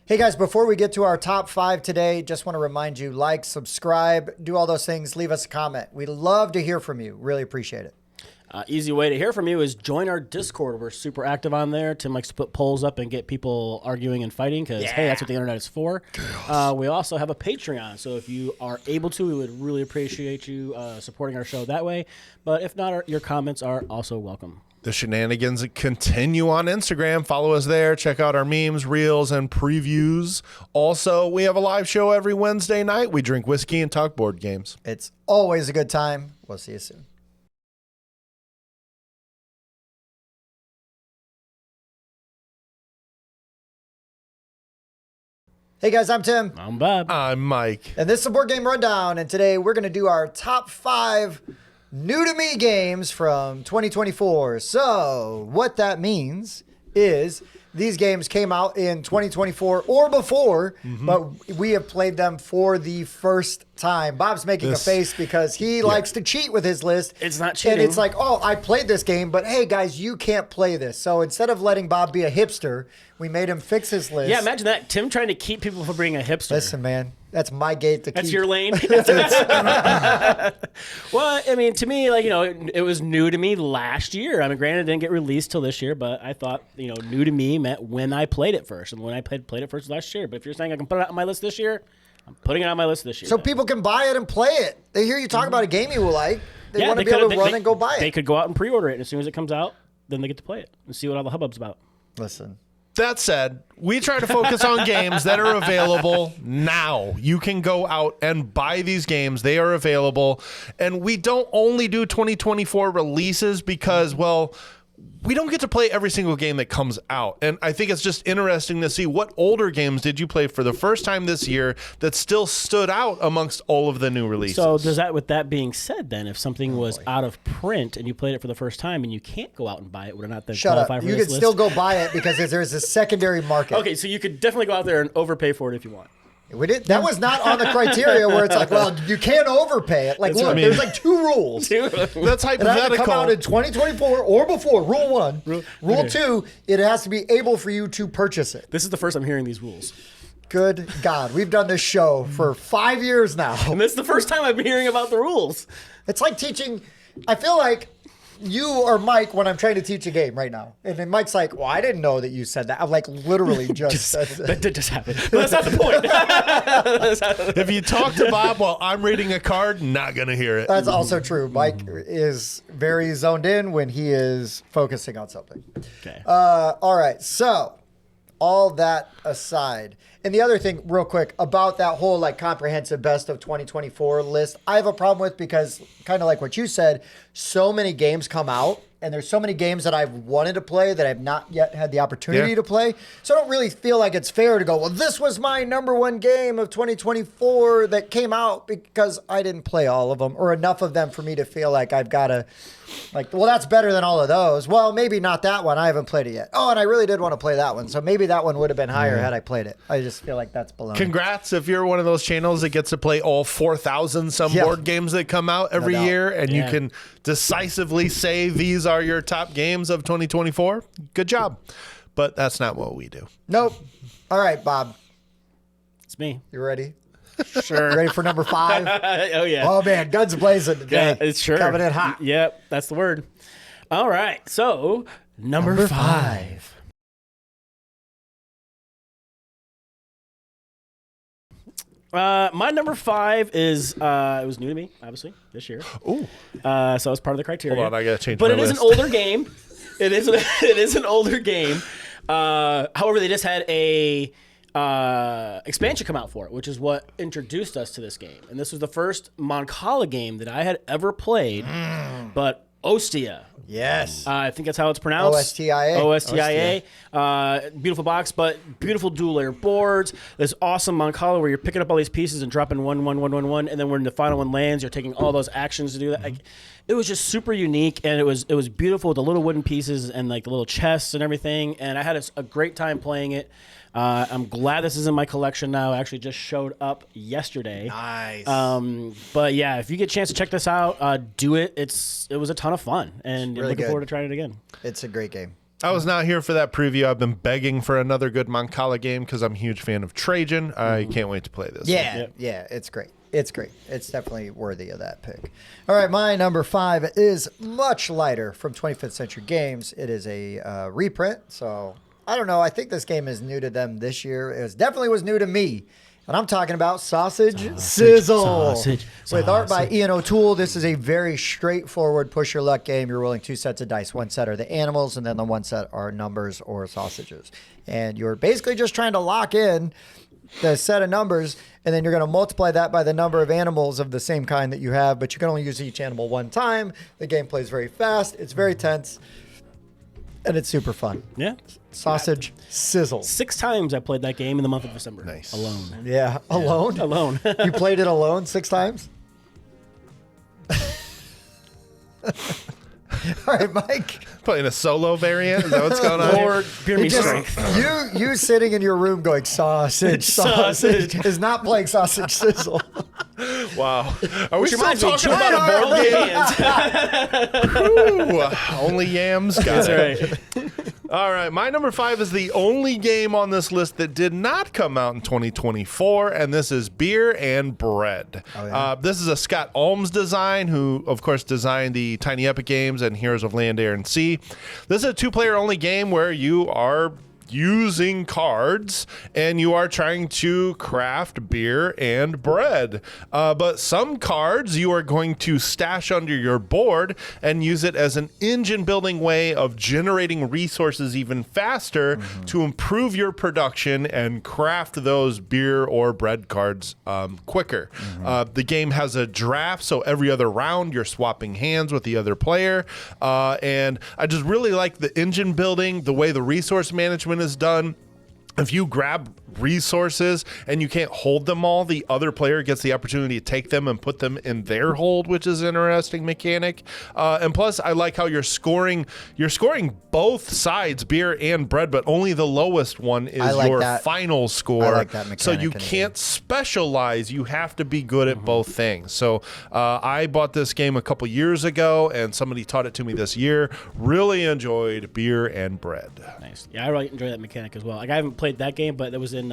Hey guys, before we get to our top 5 today, just want to remind you, like, subscribe, do all those things, leave us a comment. We'd love to hear from you. Really appreciate it. Easy way to hear from you is join our Discord. We're super active on there. Tim likes to put polls up and get people arguing and fighting because, hey, that's what the internet is for. We also have a Patreon, so if you are able to, we would really appreciate you supporting our show that way. But if not, your comments are also welcome. The shenanigans continue on Instagram. Follow us there. Check out our memes, reels, and previews. Also, we have a live show every Wednesday night. We drink whiskey and talk board games. It's always a good time. We'll see you soon. Hey guys, I'm Tim. I'm Bob. I'm Mike. And this is the Board Game Rundown. And today we're going to do our top 5 new to me games from 2024. So what that means is these games came out in 2024 or before, but we have played them for the first time. Bob's making a face because he likes to cheat with his list. It's not cheating. And it's like, oh, I played this game, but hey, guys, you can't play this. So instead of letting Bob be a hipster, we made him fix his list. Yeah, imagine that. Tim trying to keep people from being a hipster. Listen, man, that's my gate to keep. That's your lane. Well, I mean, to me, like, it was new to me last year. I mean, granted, it didn't get released till this year, but I thought, new to me meant when I played it first, and when I played it first last year. But if you're saying I can put it on my list this year, I'm putting it on my list this year. So people can buy it and play it. They hear you talk about a game you like. They want to be able to run and go buy it. They could go out and pre-order it, and as soon as it comes out, then they get to play it and see what all the hubbub's about. Listen. That said, we try to focus on games that are available now. You can go out and buy these games. They are available. And we don't only do 2024 releases because, well, we don't get to play every single game that comes out. And I think it's just interesting to see what older games did you play for the first time this year that still stood out amongst all of the new releases. So with that being said, then, if something was out of print and you played it for the first time and you can't go out and buy it, would it not then qualify for this list? You can still go buy it because there's a secondary market. Okay, so you could definitely go out there and overpay for it if you want. That was not on the criteria where it's like, well, you can't overpay it. Like, look, there's like 2 rules. That's hypothetical. It has to come out in 2024 or before. Rule 1. Rule 2, it has to be able for you to purchase it. This is the first I'm hearing these rules. Good God. We've done this show for 5 years now. And this is the first time I've been hearing about the rules. It's like teaching. I feel like you or Mike when I'm trying to teach a game right now. And then Mike's like, well, I didn't know that you said that. I'm like, literally just said that. That did just happen. But that's not the point. If you talk to Bob while I'm reading a card, not going to hear it. That's also true. Mike is very zoned in when he is focusing on something. Okay. All right. So all that aside. And the other thing, real quick, about that whole like comprehensive best of 2024 list, I have a problem with because kind of like what you said, so many games come out and there's so many games that I've wanted to play that I've not yet had the opportunity to play. So I don't really feel like it's fair to go, well, this was my #1 game of 2024 that came out because I didn't play all of them or enough of them for me to feel like I've got to, like, well, that's better than all of those. Well, maybe not that one. I haven't played it yet. Oh, and I really did want to play that one. So maybe that one would have been higher had I played it. I just feel like that's baloney. Congrats if you're one of those channels that gets to play all 4,000 some board games that come out every year, and you can decisively say these are your top games of 2024. Good job. But that's not what we do. Nope. All right, Bob. It's me. You ready? Sure. You ready for number 5? Oh, yeah. Oh, man. Guns blazing today. Yeah, it's sure. Coming in hot. Yep, that's the word. All right. So, number 5. My number 5 is, it was new to me, obviously, this year. Ooh. So it's part of the criteria. Hold on, I got to change but my it list. is an older game. It is an older game. However, they just had a expansion come out for it, which is what introduced us to this game. And this was the first Moncala game that I had ever played, but Ostia. Yes. I think that's how it's pronounced. O-S-T-I-A. O-S-T-I-A. Beautiful box, but beautiful dual-layer boards. This awesome Moncala where you're picking up all these pieces and dropping one, and then when the final one lands, you're taking all those actions to do that. Like, it was just super unique, and it was beautiful with the little wooden pieces and like the little chests and everything. And I had a great time playing it. I'm glad this is in my collection now. It actually just showed up yesterday. Nice. But yeah, if you get a chance to check this out, do it. It was a ton of fun, and really looking good. forward to trying it again. It's a great game. I was not here for that preview. I've been begging for another good Mancala game because I'm a huge fan of Trajan. I can't wait to play this. Yeah, yeah, it's great. It's great. It's definitely worthy of that pick. All right, my number 5 is much lighter from 25th Century Games. It is a reprint, so I don't know. I think this game is new to them this year. It definitely was new to me. And I'm talking about Sausage Sizzle. With art by Ian O'Toole, this is a very straightforward push your luck game. You're rolling 2 sets of dice. One set are the animals, and then the one set are numbers or sausages. And you're basically just trying to lock in the set of numbers, and then you're going to multiply that by the number of animals of the same kind that you have, but you can only use each animal one time. The game plays very fast. It's very tense, and it's super fun. Yeah. Sausage Sizzle. 6 times I played that game in the month of December. Nice. Alone. Yeah, alone? Alone. You played it alone 6 times? All right, Mike. Playing a solo variant? Is that what's going on here? Or beer me strength. You sitting in your room going sausage is not playing Sausage Sizzle. Wow. Are we Which still reminds me, talking Joe about a Biden board rolled game? hands. Ooh, only yams. Got That's it. right. All right, my number 5 is the only game on this list that did not come out in 2024, and this is Beer and Bread. Oh, yeah. This is a Scott Alms design, who, of course, designed the Tiny Epic games and Heroes of Land, Air, and Sea. This is a 2-player only game where you are using cards and you are trying to craft beer and bread. But some cards you are going to stash under your board and use it as an engine building way of generating resources even faster to improve your production and craft those beer or bread cards quicker. The game has a draft, so every other round you're swapping hands with the other player. And I just really like the engine building, the way the resource management is done. If you grab resources and you can't hold them all, the other player gets the opportunity to take them and put them in their hold, which is an interesting mechanic. And plus, I like how you're scoring both sides, beer and bread, but only the lowest one is your final score. I like that mechanic. So you can't specialize. You have to be good at both things. So I bought this game a couple years ago, and somebody taught it to me this year. Really enjoyed Beer and Bread. Nice. Yeah, I really enjoy that mechanic as well. Like, I haven't played that game, but it was in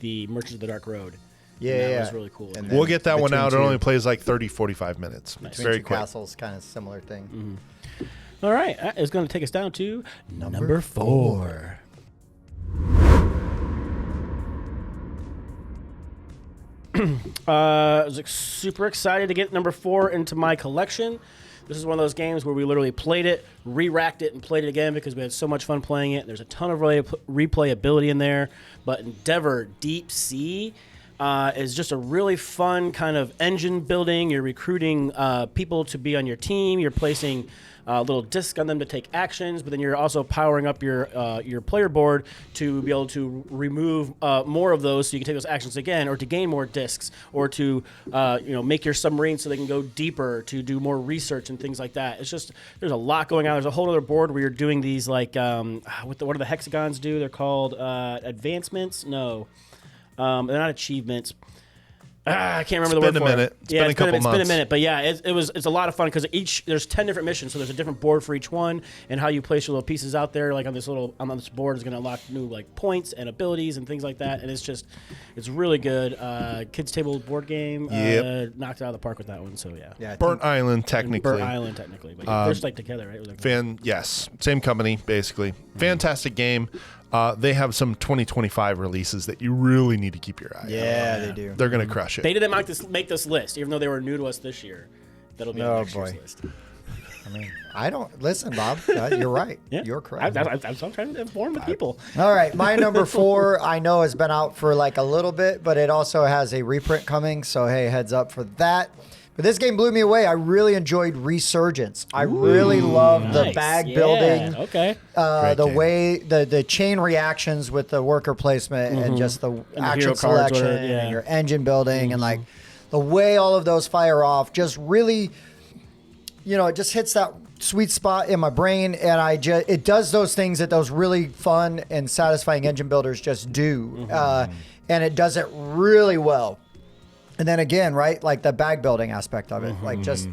the Merchants of the Dark Road. Yeah, that was really cool. And We'll get that one out. It two- only plays like 30, 45 minutes. It's Between very two quick. castles, kind of similar thing. All right, it's going to take us down to number 4. I was super excited to get number 4 into my collection. This is one of those games where we literally played it, re-racked it, and played it again because we had so much fun playing it. There's a ton of replayability in there, but Endeavor Deep Sea is just a really fun kind of engine building. You're recruiting people to be on your team. You're placing little discs on them to take actions, but then you're also powering up your player board to be able to remove more of those, so you can take those actions again, or to gain more discs, or to make your submarine so they can go deeper, to do more research and things like that. It's just, there's a lot going on. There's a whole other board where you're doing these what do the hexagons do? They're called advancements. No, they're not achievements. I can't remember the word for it. It's been a couple months. It's been a minute, but yeah, it's a lot of fun because there's 10 different missions, so there's a different board for each one, and how you place your little pieces out there, like on this board, is going to unlock new like points and abilities and things like that, and it's really good. Kids table board game. Knocked it out of the park with that one. So yeah. Burnt Island technically. Burnt Island technically, but they're just like together, right? Yes, same company basically. Fantastic game. They have some 2025 releases that you really need to keep your eye on. Yeah, they do. They're going to crush it. They didn't make this list, even though they were new to us this year. That'll be on next year's list. I mean, I don't listen, Bob. You're right. Yeah. You're correct. I'm trying to inform the people. All right, my number 4 I know has been out for like a little bit, but it also has a reprint coming, so hey, heads up for that. But this game blew me away. I really enjoyed Resurgence. I really loved the bag building. Okay. The way the chain reactions with the worker placement and just the action selection and your engine building and like the way all of those fire off just really, it just hits that sweet spot in my brain, and it does those things that those really fun and satisfying engine builders just do, and it does it really well. And then again, right, like the bag building aspect of it, like just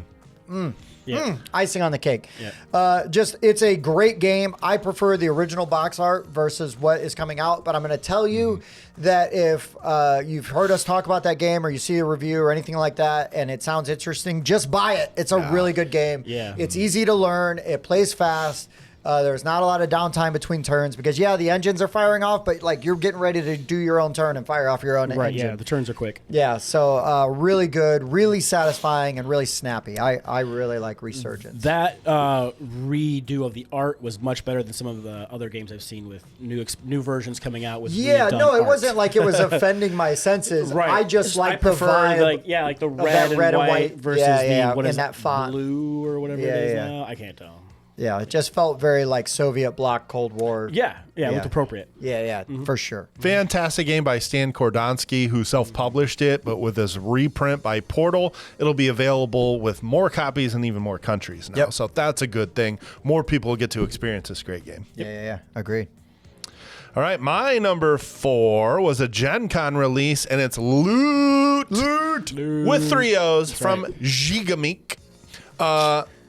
icing on the cake. Yeah. It's a great game. I prefer the original box art versus what is coming out, but I'm going to tell you that if you've heard us talk about that game or you see a review or anything like that and it sounds interesting, just buy it. It's a really good game. Yeah. It's easy to learn. It plays fast. There's not a lot of downtime between turns because, the engines are firing off, but like you're getting ready to do your own turn and fire off your own Right, engine. yeah, the turns are quick. Yeah, so really good, really satisfying, and really snappy. I really like Resurgence. That redo of the art was much better than some of the other games I've seen with new versions coming out with Yeah, redone no, it art. wasn't like it was offending my senses. Right. I just like the prefer vibe. like the that red and white versus the what in is that it, font. blue or whatever Yeah, it is yeah. now. I can't tell. Yeah, it just felt very like Soviet bloc Cold War. Yeah, it looked appropriate. Yeah, for sure. Fantastic game by Stan Kordonsky, who self-published it, but with this reprint by Portal, it'll be available with more copies in even more countries now. Yep. So that's a good thing. More people get to experience this great game. Yeah. Agreed. All right, my number 4 was a Gen Con release, and it's Loot. With 3 O's from right. Gigamik.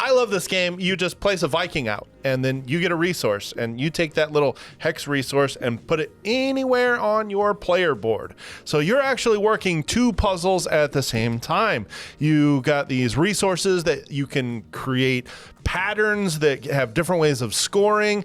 I love this game. You just place a Viking out, and then you get a resource, and you take that little hex resource and put it anywhere on your player board. So you're actually working 2 puzzles at the same time. You got these resources that you can create patterns that have different ways of scoring,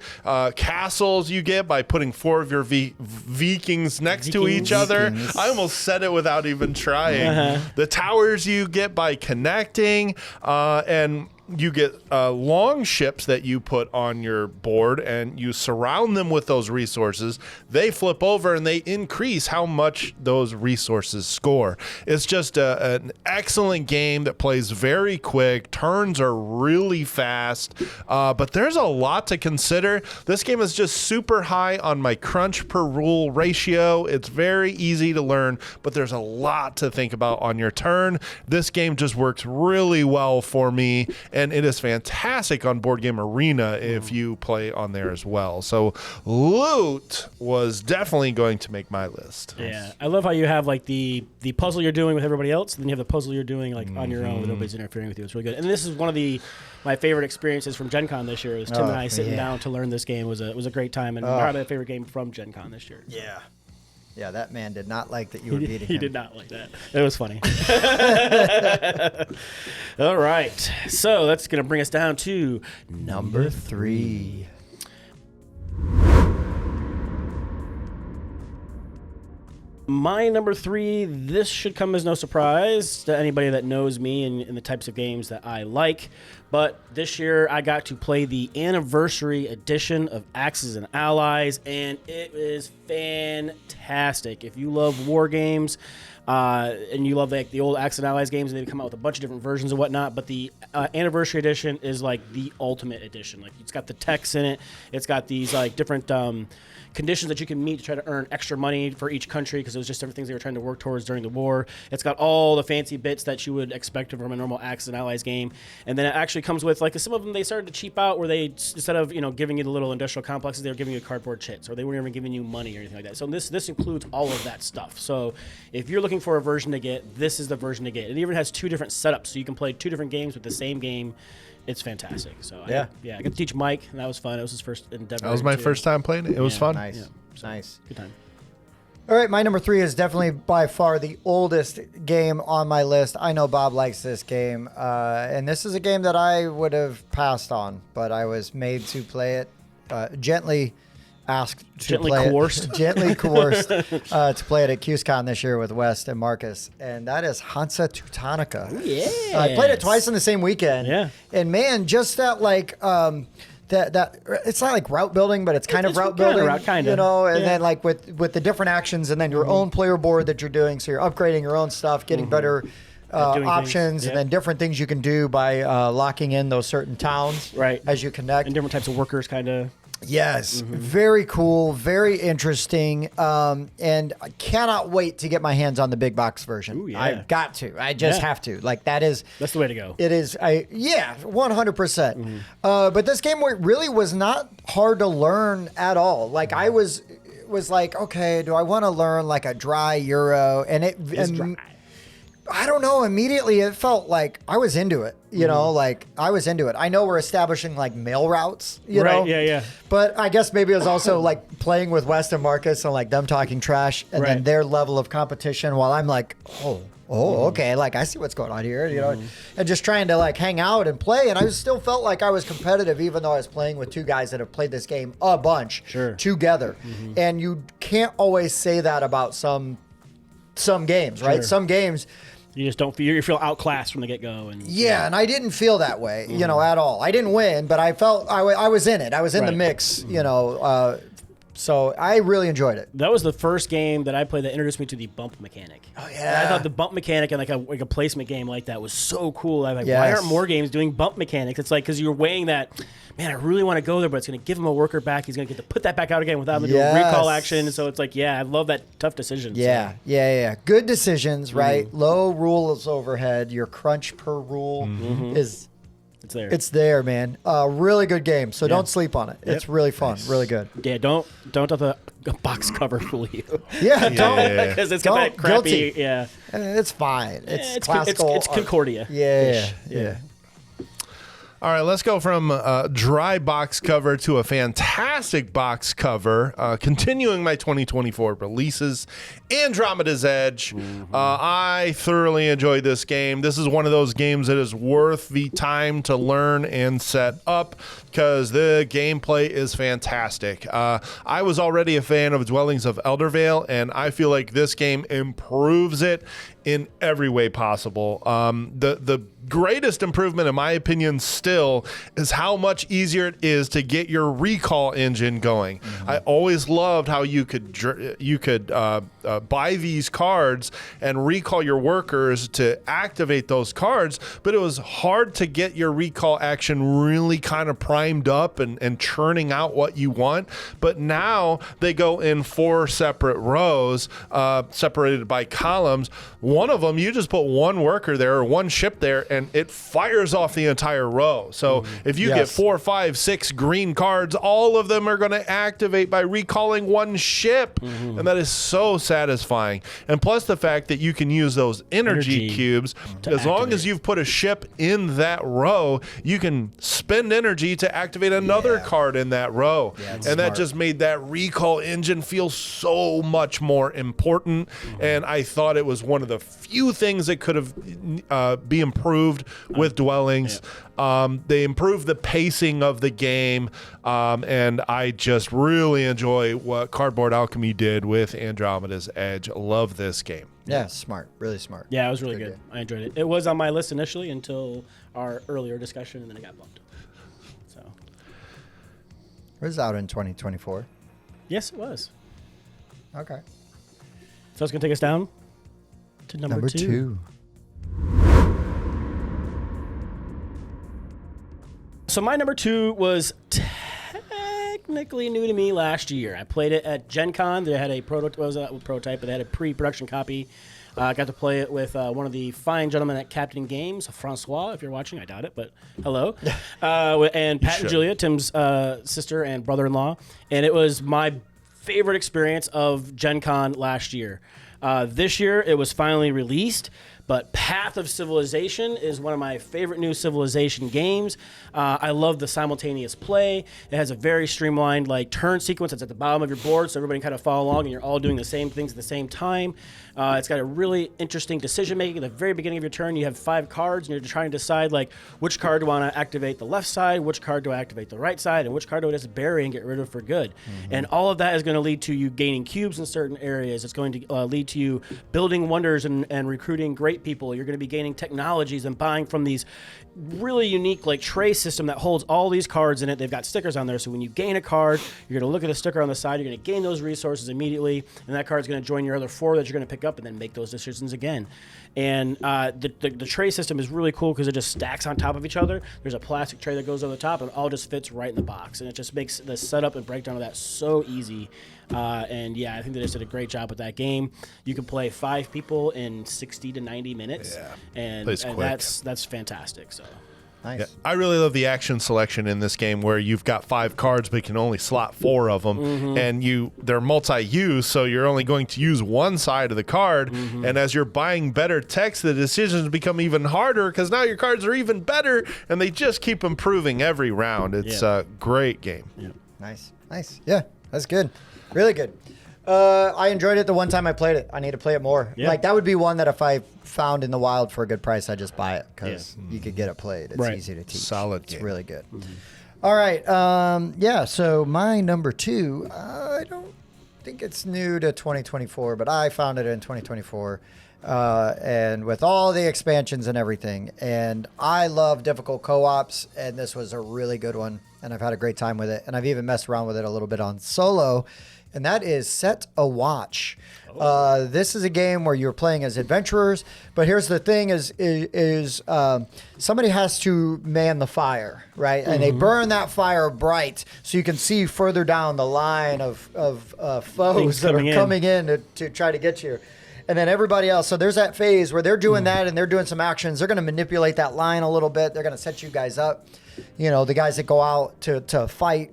castles you get by putting 4 of your Vikings next to each other. Vikings. I almost said it without even trying. The towers you get by connecting, and you get long ships that you put on your board and you surround them with those resources. They flip over and they increase how much those resources score. It's just an excellent game that plays very quick. Turns are really fast, but there's a lot to consider. This game is just super high on my crunch per rule ratio. It's very easy to learn, but there's a lot to think about on your turn. This game just works really well for me, and it is fantastic on Board Game Arena if you play on there as well. So Loot was definitely going to make my list. Yeah, I love how you have like the puzzle you're doing with everybody else, and then you have the puzzle you're doing like on your own with nobody's interfering with you. It's really good. And this is one of my favorite experiences from Gen Con this year. Was Tim and I sitting down to learn this game. It was a great time, and probably my favorite game from Gen Con this year. Yeah. Yeah, that man did not like that you were beating him. He did not like that. It was funny. All right. So that's going to bring us down to Number 3. My number 3, this should come as no surprise to anybody that knows me and the types of games that I like. But this year I got to play the anniversary edition of Axes and Allies, and it is fantastic. If you love war games, and you love like the old Axes and Allies games, and they've come out with a bunch of different versions and whatnot, but the anniversary edition is like the ultimate edition. Like it's got the text in it. It's got these like different conditions that you can meet to try to earn extra money for each country, because it was just different things they were trying to work towards during the war. It's got all the fancy bits that you would expect from a normal Axis and Allies game, and then it actually comes with like some of them they started to cheap out, where they instead of giving you the little industrial complexes, they were giving you cardboard chits, or they weren't even giving you money or anything like that. So this includes all of that stuff. So if you're looking for a version to get, this is the version to get. It even has 2 different setups, so you can play 2 different games with the same game. It's fantastic. So I got to teach Mike, and that was fun. It was his first endeavor. That was my first time playing it. It was fun. Nice. Yeah. So, Nice. Good time. All right, my number 3 is definitely by far the oldest game on my list. I know Bob likes this game, and this is a game that I would have passed on, but I was made to play it, gently asked to Gently play coerced. it. Gently coerced to play it at QSCon this year with West and Marcus, and that is Hansa Teutonica. Yeah. I played it twice in the same weekend. Yeah. And man, just that like that it's not like route building, but it's kind of It's route kinda building, route, kinda. you know, and Yeah. then like with the different actions, and then your own player board that you're doing, so you're upgrading your own stuff, getting better doing options, things. and then different things you can do by locking in those certain towns Right. as you connect. And different types of workers, kind of. Yes, very cool, very interesting, and I cannot wait to get my hands on the big box version. Ooh, yeah. I've got to. I just Yeah. have to. Like that is. That's the way to go. It is. 100%. But this game really was not hard to learn at all. Like I was like, okay, do I want to learn like a dry Euro? And it It's dry. I don't know. Immediately, it felt like I was into it. You know, like I was into it. I know we're establishing like mail routes. You know, Yeah. But I guess maybe it was also like playing with West and Marcus and like them talking trash and then their level of competition while I'm like, okay, like I see what's going on here, you know, and just trying to like hang out and play. And I still felt like I was competitive, even though I was playing with two guys that have played this game a bunch together. And you can't always say that about some games, right? Some games. You just don't feel you feel outclassed from the get go, and and I didn't feel that way, you know, at all. I didn't win, but I felt I was in it. I was in the mix, you know. So I really enjoyed it. That was the first game that I played that introduced me to the bump mechanic. Oh yeah, and I thought the bump mechanic and like a placement game like that was so cool. I'm like, why aren't more games doing bump mechanics? It's like because you're weighing that. Man, I really want to go there, but it's going to give him a worker back. He's going to get to put that back out again without having to do a recall action. So it's like, I love that tough decision. Yeah. Good decisions, right? Low rules overhead. Your crunch per rule is. It's there. It's there, man. Really good game. So don't sleep on it. It's really fun. Really good. Yeah, don't let the box cover fool you. Don't. Because it's got that crappy. Guilty. Yeah. It's fine. It's classical. It's Concordia. Yeah. All right, let's go from a dry box cover to a fantastic box cover. Continuing my 2024 releases, Andromeda's Edge. I thoroughly enjoyed this game. This is one of those games that is worth the time to learn and set up because the gameplay is fantastic. I was already a fan of Dwellings of Eldervale, and I feel like this game improves it in every way possible. The greatest improvement, in my opinion, still is how much easier it is to get your recall engine going. I always loved how you could buy these cards and recall your workers to activate those cards, but it was hard to get your recall action really kind of primed up and churning out what you want. But now they go in 4 separate rows, separated by columns. One of them, you just put one worker there or one ship there, and it fires off the entire row. So if you get 4, 5, 6 green cards, all of them are going to activate by recalling one ship. And that is so satisfying. And plus the fact that you can use those energy cubes. As long as you've put a ship in that row, you can spend energy to activate another card in that row. And that just made that recall engine feel so much more important. And I thought it was one of the few things that could have be improved with Dwellings. They improved the pacing of the game, and I just really enjoy what Cardboard Alchemy did with Andromeda's Edge. Love this game. Yeah, smart. Really smart. Yeah, it was really good. I enjoyed it. It was on my list initially until our earlier discussion, and then it got bumped. So it was out in 2024. Yes, it was. Okay. So it's going to take us down to number 2. So my number 2 was technically new to me last year. I played it at Gen Con. They had a prototype, but they had a pre-production copy. I got to play it with one of the fine gentlemen at Captain Games, Francois, if you're watching. I doubt it, but hello. And Pat and Julia, Tim's sister and brother-in-law. And it was my favorite experience of Gen Con last year. This year, it was finally released. But Path of Civilization is one of my favorite new Civilization games. I love the simultaneous play. It has a very streamlined turn sequence that's at the bottom of your board, so everybody can kind of follow along, and you're all doing the same things at the same time. It's got a really interesting decision making. At the very beginning of your turn, you have 5 cards, and you're trying to decide which card do I want to activate the left side, which card do I activate the right side, and which card do I just bury and get rid of for good. And all of that is going to lead to you gaining cubes in certain areas. It's going to lead to you building wonders and recruiting great people. You're going to be gaining technologies and buying from these really unique tray system that holds all these cards in it. They've got stickers on there, so when you gain a card, you're going to look at the sticker on the side, you're going to gain those resources immediately, and that card's going to join your other 4 that you're going to pick up and then make those decisions again. And the tray system is really cool because it just stacks on top of each other. There's a plastic tray that goes over the top, and it all just fits right in the box, and it just makes the setup and breakdown of that so easy. And I think they just did a great job with that game. You can play 5 people in 60 to 90 minutes, and that's fantastic. So Nice. Yeah, I really love the action selection in this game where you've got 5 cards, but you can only slot 4 of them, and they're multi-use, so you're only going to use one side of the card. And as you're buying better text, the decisions become even harder because now your cards are even better, and they just keep improving every round. It's a great game. Yeah. Nice. Yeah, that's good. Really good. I enjoyed it the one time I played it. I need to play it more. Yeah. Like, that would be one that if I found in the wild for a good price, I'd just buy it because you could get it played. It's easy to teach. Solid It's game. really good. All right. So my number 2, I don't think it's new to 2024, but I found it in 2024. And with all the expansions and everything. And I love difficult co-ops, and this was a really good one. And I've had a great time with it. And I've even messed around with it a little bit on solo. And that is Set a Watch. This is a game where you're playing as adventurers, but here's the thing: is somebody has to man the fire, right? And they burn that fire bright so you can see further down the line of foes Things that are coming in. coming in to try to get you. And then everybody else. So there's that phase where they're doing that and they're doing some actions. They're going to manipulate that line a little bit. They're going to set you guys up. You know, the guys that go out to fight.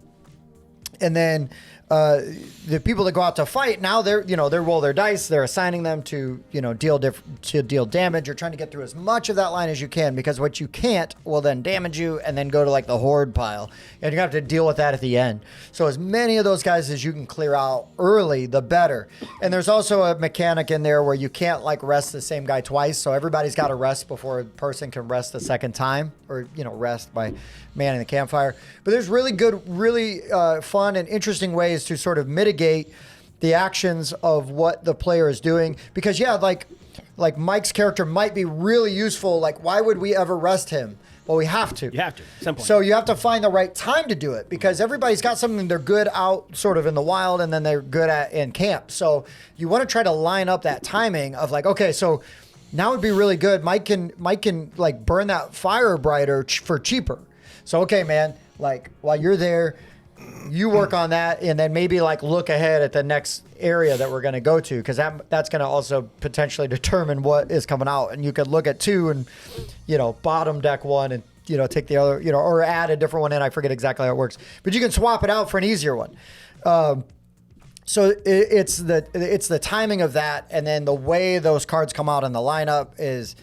And then the people that go out to fight, now they roll their dice. They're assigning them to deal damage. You're trying to get through as much of that line as you can, because what you can't will then damage you and then go to like the horde pile, and you have to deal with that at the end. So as many of those guys as you can clear out early, the better. And there's also a mechanic in there where you can't like rest the same guy twice. So everybody's got to rest before a person can rest the second time, or rest by manning the campfire. But there's really good, really fun and interesting ways to sort of mitigate the actions of what the player is doing. Because like Mike's character might be really useful. Like, why would we ever rest him? Well, we have to. You have to, at some point. So you have to find the right time to do it, because everybody's got something they're good out sort of in the wild and then they're good at in camp. So you want to try to line up that timing of like, okay, so now would be really good. Mike can like burn that fire brighter for cheaper. So, okay, man, like while you're there, you work on that, and then maybe like look ahead at the next area that we're going to go to, because that's going to also potentially determine what is coming out. And you could look at 2 and bottom deck 1 and take the other, or add a different one in. I forget exactly how it works, but you can swap it out for an easier one. So it's the timing of that, and then the way those cards come out in the lineup is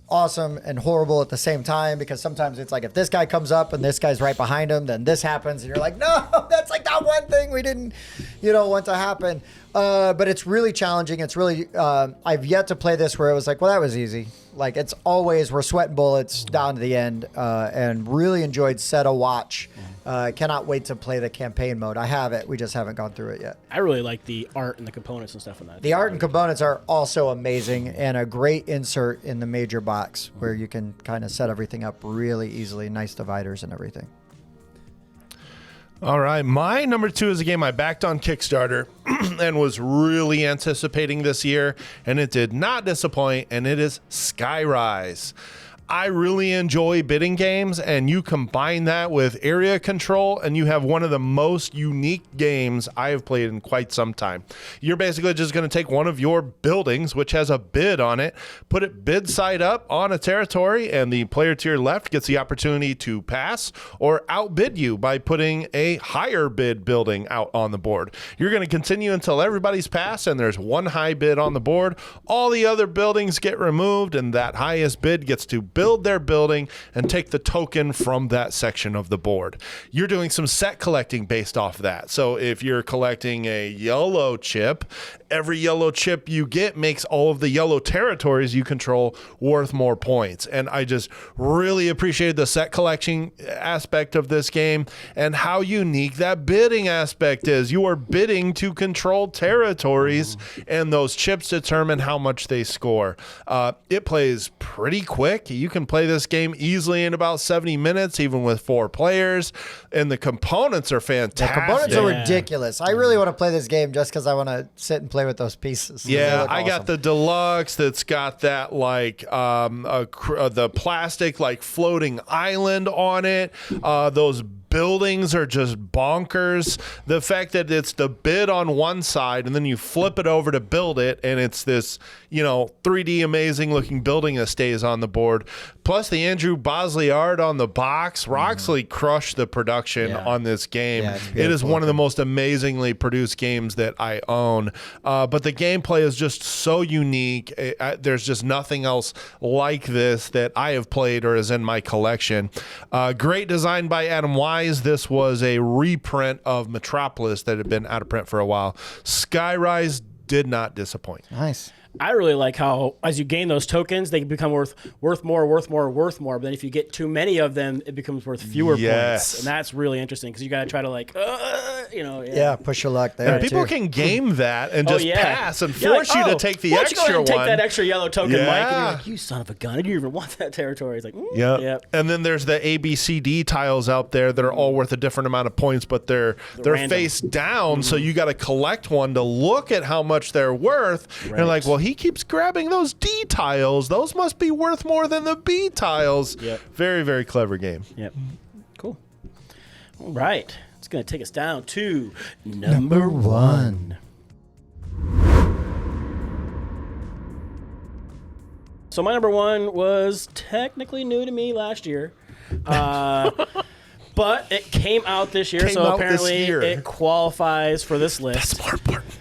awesome and horrible at the same time, because sometimes it's like if this guy comes up and this guy's right behind him, then this happens, and you're like, no, that's like that one thing we didn't want to happen. But it's really challenging. It's really I've yet to play this where it was like, well, that was easy. Like, it's always we're sweating bullets down to the end, and really enjoyed Set a Watch. Cannot wait to play the campaign mode. I have it. We just haven't gone through it yet. I really like the art and the components and stuff in that. The art and components are also amazing, and a great insert in the major box where you can kind of set everything up really easily. Nice dividers and everything. All right, my number 2 is a game I backed on Kickstarter and was really anticipating this year, and it did not disappoint, and it is Skyrise. I really enjoy bidding games, and you combine that with area control, and you have one of the most unique games I have played in quite some time. You're basically just going to take one of your buildings, which has a bid on it, put it bid side up on a territory, and the player to your left gets the opportunity to pass or outbid you by putting a higher bid building out on the board. You're going to continue until everybody's passed, and there's one high bid on the board. All the other buildings get removed, and that highest bid gets to build their building and take the token from that section of the board. You're doing some set collecting based off that. So if you're collecting a yellow chip, every yellow chip you get makes all of the yellow territories you control worth more points. And I just really appreciated the set collection aspect of this game and how unique that bidding aspect is. You are bidding to control territories, and those chips determine how much they score. It plays pretty quick. You can play this game easily in about 70 minutes, even with 4 players, and the components are fantastic. The components are ridiculous. I really want to play this game just because I want to sit and play with those pieces. Yeah, I got the deluxe that's got that like the plastic like floating island on it. Those buildings are just bonkers. The fact that it's the bid on one side and then you flip it over to build it, and it's this, 3D amazing looking building that stays on the board. Plus the Andrew Bosley art on the box. Roxley crushed the production on this game. Yeah, it is one of the most amazingly produced games that I own. But the gameplay is just so unique. There's just nothing else like this that I have played or is in my collection. Great design by Adam Wise. This was a reprint of Metropolis that had been out of print for a while. Skyrise did not disappoint. Nice. I really like how as you gain those tokens, they become worth more. But then if you get too many of them, it becomes worth fewer points, and that's really interesting because you got to try to push your luck there. And people can game that and just pass and force you to take the why don't extra you go ahead and one. Take that extra yellow token, Mike. And you're like, you son of a gun! I didn't even want that territory. It's like, Yep. And then there's the ABCD tiles out there that are all worth a different amount of points, but they're face down, so you got to collect one to look at how much they're worth. Right. And you're like, well, he keeps grabbing those D tiles. Those must be worth more than the B tiles. Yep. Very, very clever game. Yep. Cool. All right. It's going to take us down to number one. So my number one was technically new to me last year. But it came out this year, so apparently it qualifies for this list. That's more important.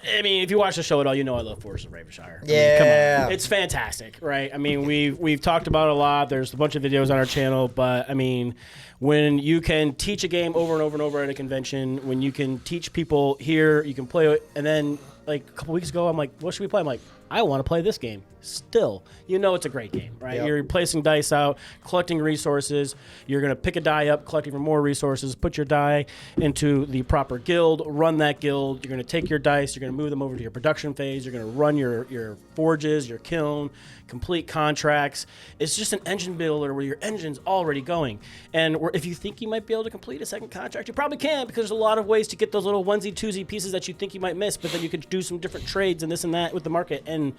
I mean, if you watch the show at all, you know I love Forces of Ravenshire. Yeah. Come on. It's fantastic, right? I mean, we've talked about it a lot. There's a bunch of videos on our channel, but I mean, when you can teach a game over and over and over at a convention, when you can teach people here, you can play it, and then like a couple weeks ago, I'm like, what should we play? I'm like, I want to play this game. Still, it's a great game, right? Yep. You're placing dice out, collecting resources. You're going to pick a die up, collect even more resources, put your die into the proper guild, run that guild. You're going to take your dice, you're going to move them over to your production phase. You're going to run your forges, your kiln, complete contracts. It's just an engine builder where your engine's already going. And if you think you might be able to complete a second contract, you probably can, because there's a lot of ways to get those little onesie-twosie pieces that you think you might miss, but then you could do some different trades and this and that with the market, and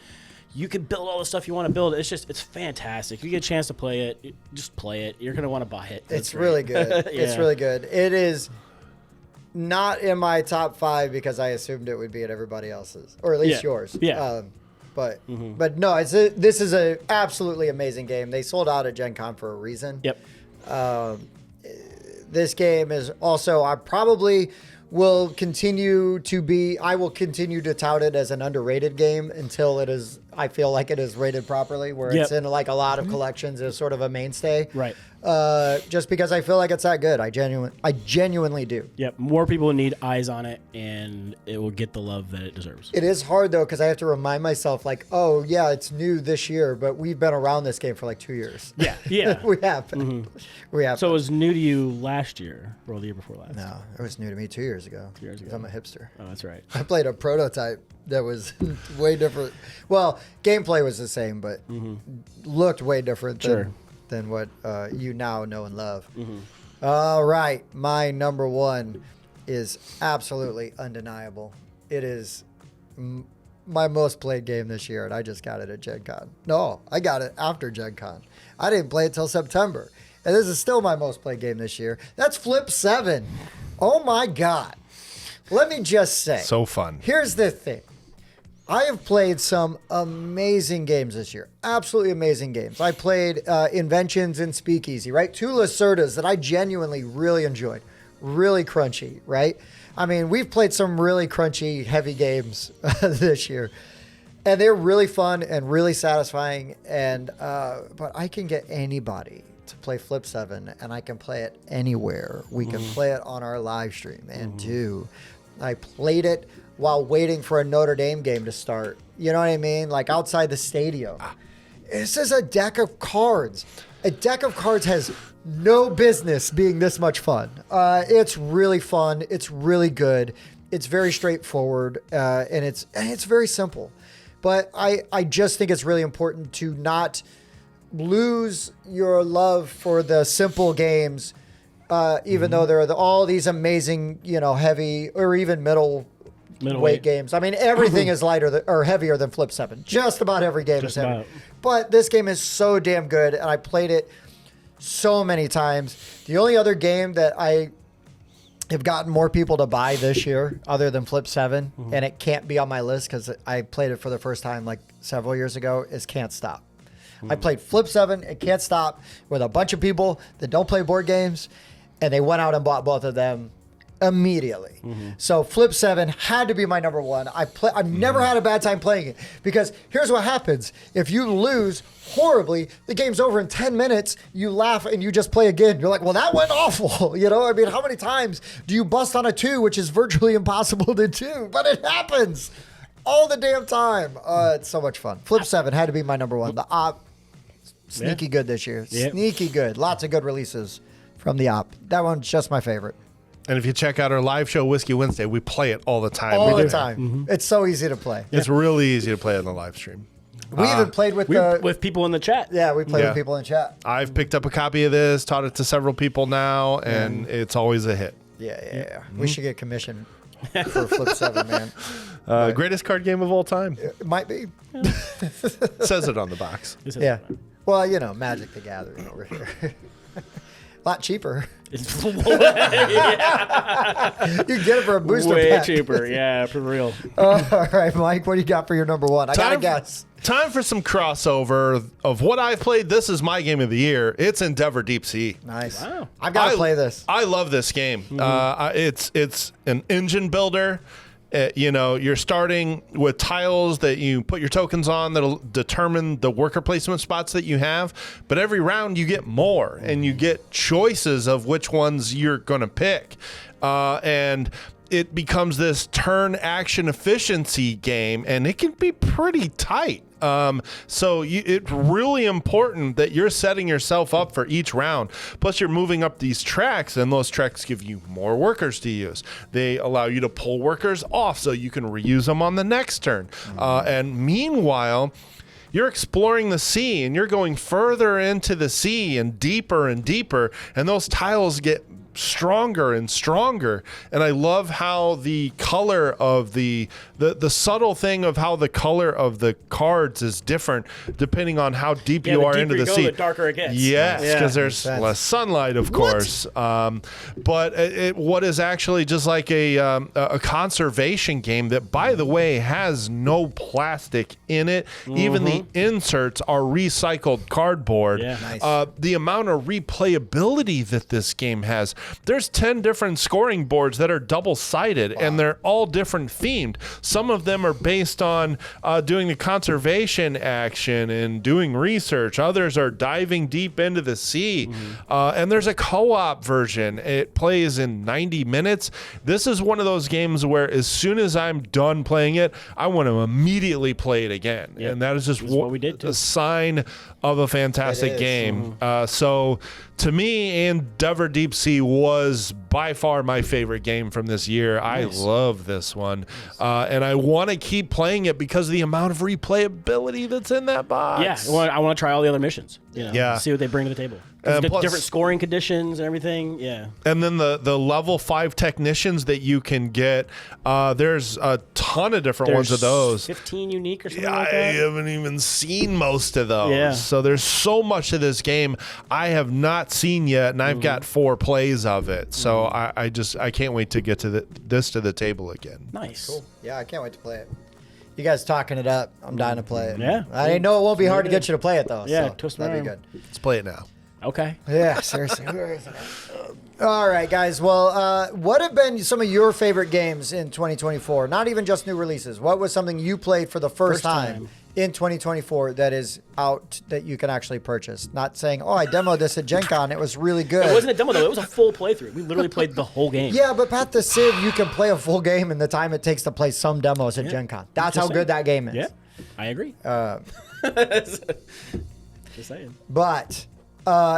you can build all the stuff you want to build. It's fantastic. If you get a chance to play it, just play it. You're going to want to buy it. It's really good. It's really good. It is not in my top 5 because I assumed it would be at everybody else's, or at least yours. Yeah. But no, this is a absolutely amazing game. They sold out at Gen Con for a reason. Yep. This game is also, I will continue to tout it as an underrated game until I feel like it is rated properly, where it's in like a lot of collections as sort of a mainstay. Right. Just because I feel like it's that good. I genuinely do. Yep. More people need eyes on it, and it will get the love that it deserves. It is hard though, because I have to remind myself, like, oh yeah, it's new this year, but we've been around this game for like 2 years. Yeah. Yeah. we have. We have. So it was new to you last year, or the year before last? No, it was new to me 2 years ago. 2 years ago. 'Cause I'm a hipster. Oh, that's right. I played a prototype that was way different. Well, gameplay was the same, but looked way different than what you now know and love. All right. My number one is absolutely undeniable. It is my most played game this year, and I just got it at Gen Con. No, I got it after Gen Con. I didn't play it till September. And this is still my most played game this year. That's Flip 7. Oh, my God. Let me just say. So fun. Here's the thing. I have played some amazing games this year. Absolutely amazing games. I played Inventions and Speakeasy, right? Two Lacerdas that I genuinely really enjoyed. Really crunchy, right? I mean, we've played some really crunchy, heavy games this year. And they're really fun and really satisfying. And but I can get anybody to play Flip 7, and I can play it anywhere. We can play it on our live stream. And I played it while waiting for a Notre Dame game to start. You know what I mean? Like outside the stadium. This is a deck of cards. A deck of cards has no business being this much fun. It's really fun. It's really good. It's very straightforward, and it's very simple. But I just think it's really important to not lose your love for the simple games, even though there are all these amazing, heavy or even middleweight games. I mean, everything is lighter or heavier than Flip 7. Just about every game is heavy. But this game is so damn good, and I played it so many times. The only other game that I have gotten more people to buy this year, other than Flip 7, and it can't be on my list because I played it for the first time like several years ago, is Can't Stop. I played Flip 7 and Can't Stop with a bunch of people that don't play board games, and they went out and bought both of them immediately. So Flip 7 had to be my number one. I've never had a bad time playing it, because here's what happens. If you lose horribly, the game's over in 10 minutes, you laugh and you just play again. You're like, well, that went awful. You know, I mean, how many times do you bust on a 2, which is virtually impossible to do? But it happens all the damn time. It's so much fun. Flip 7 had to be my number one. The op, sneaky good this year. Yep. Sneaky good. Lots of good releases from the op. That one's just my favorite. And if you check out our live show, Whiskey Wednesday, we play it all the time. All We the do. time. It's so easy to play. It's really easy to play on the live stream. We even played with With people in the chat. yeah, we played Yeah. with people in chat. I've picked up a copy of this, taught it to several people now, and it's always a hit. Yeah. We should get commission for Flip 7, man. Greatest card game of all time. It might be. Says it on the box. Yeah. Well, you know, Magic the Gathering over here. A lot cheaper. It's You can get it for a booster way pack. cheaper. Yeah, for real. All right, Mike, what do you got for your number one? I got to Time- guess. Time for some crossover of what I've played. This is my game of the year. It's Endeavor Deep Sea. Nice. Wow. I've got to play this. I love this game. It's an engine builder. You know, you're starting with tiles that you put your tokens on that'll determine the worker placement spots that you have. But every round you get more, and you get choices of which ones you're going to pick. And it becomes this turn action efficiency game, and it can be pretty tight. So it's really important that you're setting yourself up for each round. Plus, you're moving up these tracks, and those tracks give you more workers to use. They allow you to pull workers off so you can reuse them on the next turn. And meanwhile, you're exploring the sea, and you're going further into the sea and deeper, and those tiles get stronger and stronger. And I love how the color of the subtle thing of how the color of the cards is different depending on how deep you are into the sea. The darker it gets. Yes, Yeah. because there's Makes sense. less sunlight, of course. But what is actually just like a conservation game that, by the way, has no plastic in it. Even the inserts are recycled cardboard. Yeah. Nice. The amount of replayability that this game has. There's 10 different scoring boards that are double-sided, and they're all different themed. Some of them are based on doing the conservation action and doing research. Others are diving deep into the sea. And there's a co-op version. It plays in 90 minutes. This is one of those games where as soon as I'm done playing it, I want to immediately play it again. Yep. And that is just what we did, too. a sign of a fantastic It is. game. So to me, Endeavor Deep Sea was by far my favorite game from this year. I love this one. And I want to keep playing it because of the amount of replayability that's in that box. Yeah, I want to try all the other missions. You know, Yeah. see what they bring to the table. 'Cause Plus- different scoring conditions and everything. Yeah. And then the level 5 technicians that you can get, there's a ton of different ones of those. 15 unique or something I like that. haven't even seen most of those. Yeah. So there's so much of this game I have not seen yet, and I've got 4 plays of it. So I can't wait to get to this to the table again. Nice. Cool. Yeah, I can't wait to play it. You guys talking it up. I'm dying to play it. Yeah. I know it won't be hard to get you to play it, though. Yeah, so twist that'd be around. good. Let's play it now. Okay. Yeah, seriously. Where is it? All right, guys. Well, what have been some of your favorite games in 2024? Not even just new releases. What was something you played for the first time in 2024 that is out that you can actually purchase? Not saying, oh, I demoed this at Gen Con. It was really good. It wasn't a demo, though. It was a full playthrough. We literally played the whole game. Yeah, but Path to Civ, you can play a full game in the time it takes to play some demos at Gen Con. That's Just how good saying. that game is. Yeah, I agree. Just saying. But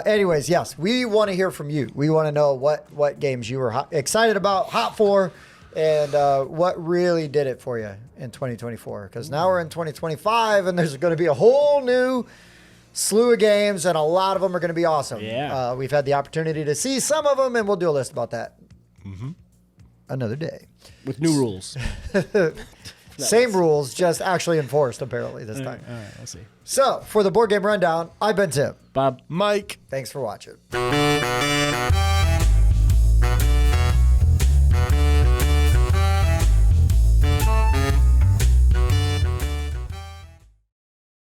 anyways, yes, we want to hear from you. We want to know what games you were excited about, hot for, and what really did it for you in 2024. Because now we're in 2025, and there's going to be a whole new slew of games, and a lot of them are going to be awesome. Yeah. We've had the opportunity to see some of them, and we'll do a list about that another day. With new rules. Same rules, just actually enforced apparently this time. All right, we'll see. So, for the board game rundown, I've been Tim. Bob. Mike. Thanks for watching.